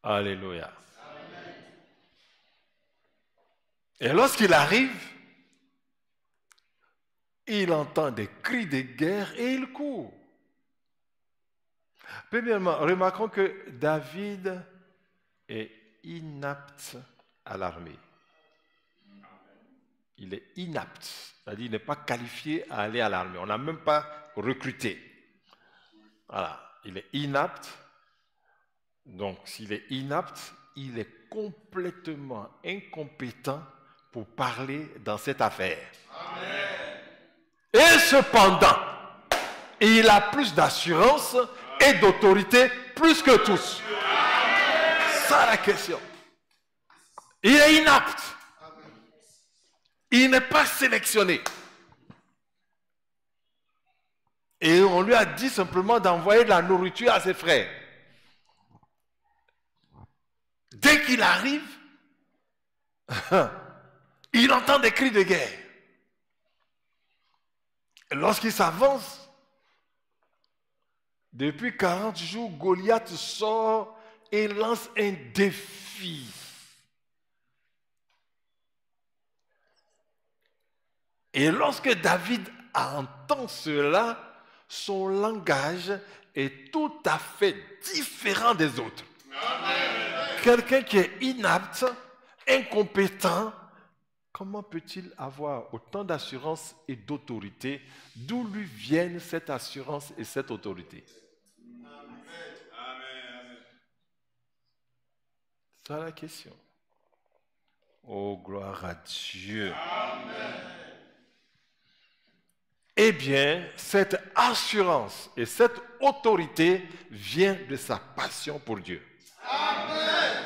Alléluia. Et lorsqu'il arrive, il entend des cris de guerre et il court. Premièrement, remarquons que David est inapte à l'armée. Il est inapte, c'est-à-dire qu'il n'est pas qualifié à aller à l'armée. On n'a même pas recruté. Voilà, il est inapte. Donc, s'il est inapte, il est complètement incompétent pour parler dans cette affaire. Amen. Et cependant, il a plus d'assurance et d'autorité plus que tous. C'est ça la question. Il est inapte. Il n'est pas sélectionné. Et on lui a dit simplement d'envoyer de la nourriture à ses frères. Dès qu'il arrive, il entend des cris de guerre. Lorsqu'il s'avance, depuis 40 jours, Goliath sort et lance un défi. Et lorsque David entend cela, son langage est tout à fait différent des autres. Quelqu'un qui est inapte, incompétent, comment peut-il avoir autant d'assurance et d'autorité? D'où lui viennent cette assurance et cette autorité? C'est ça la question. Oh, gloire à Dieu. Amen. Eh bien, cette assurance et cette autorité vient de sa passion pour Dieu. Amen.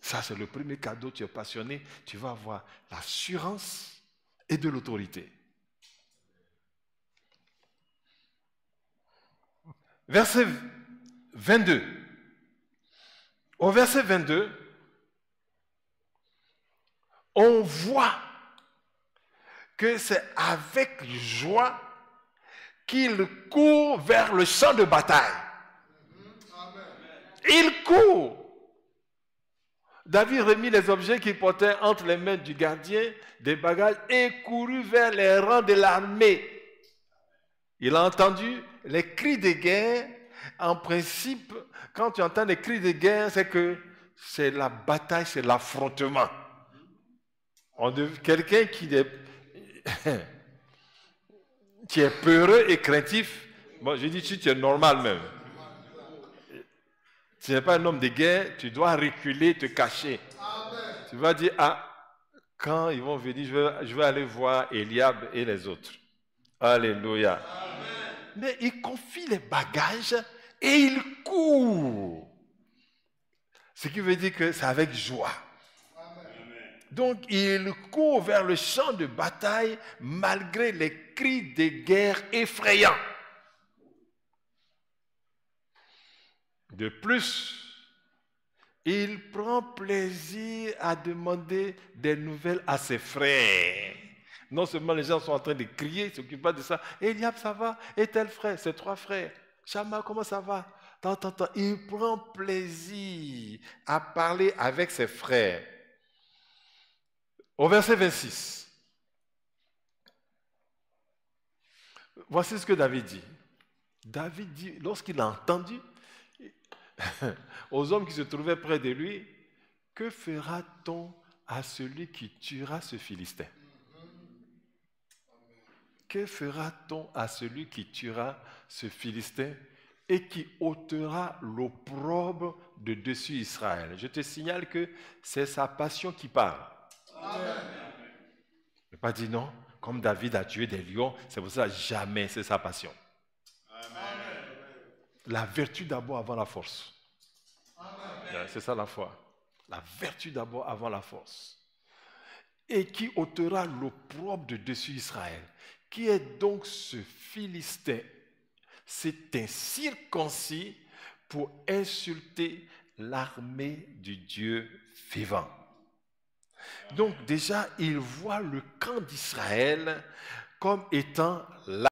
Ça, c'est le premier cadeau. Tu es passionné, tu vas avoir l'assurance et de l'autorité. Verset 22. Au verset 22, on voit que c'est avec joie qu'il court vers le champ de bataille. Il court. David remit les objets qu'il portait entre les mains du gardien des bagages et courut vers les rangs de l'armée. Il a entendu les cris de guerre. En principe, quand tu entends les cris de guerre, c'est que c'est la bataille, c'est l'affrontement. Quelqu'un qui est peureux et craintif, bon, je dis, tu es normal même. Tu n'es pas un homme de guerre, tu dois reculer, te cacher. Amen. Tu vas dire, quand ils vont venir, je vais aller voir Eliab et les autres. Alléluia. Amen. Mais il confie les bagages et il court. Ce qui veut dire que c'est avec joie. Amen. Donc il court vers le champ de bataille malgré les cris de guerre effrayants. De plus, il prend plaisir à demander des nouvelles à ses frères. Non seulement les gens sont en train de crier, ils ne s'occupent pas de ça. Eliab, ça va? Et tel frère, ses 3 frères. Shama, comment ça va? Il prend plaisir à parler avec ses frères. Au verset 26. Voici ce que David dit. David dit, lorsqu'il a entendu aux hommes qui se trouvaient près de lui, que fera-t-on à celui qui tuera ce Philistin? Que fera-t-on à celui qui tuera ce Philistin et qui ôtera l'opprobre de dessus Israël? Je te signale que c'est sa passion qui parle. Amen. Je ne vais pas dire non, comme David a tué des lions, c'est pour ça jamais c'est sa passion. Amen. La vertu d'abord avant la force. C'est ça la foi. La vertu d'abord avant la force. Et qui ôtera l'opprobre de dessus Israël. Qui est donc ce Philistin? C'est un circoncis pour insulter l'armée du Dieu vivant. Donc déjà, il voit le camp d'Israël comme étant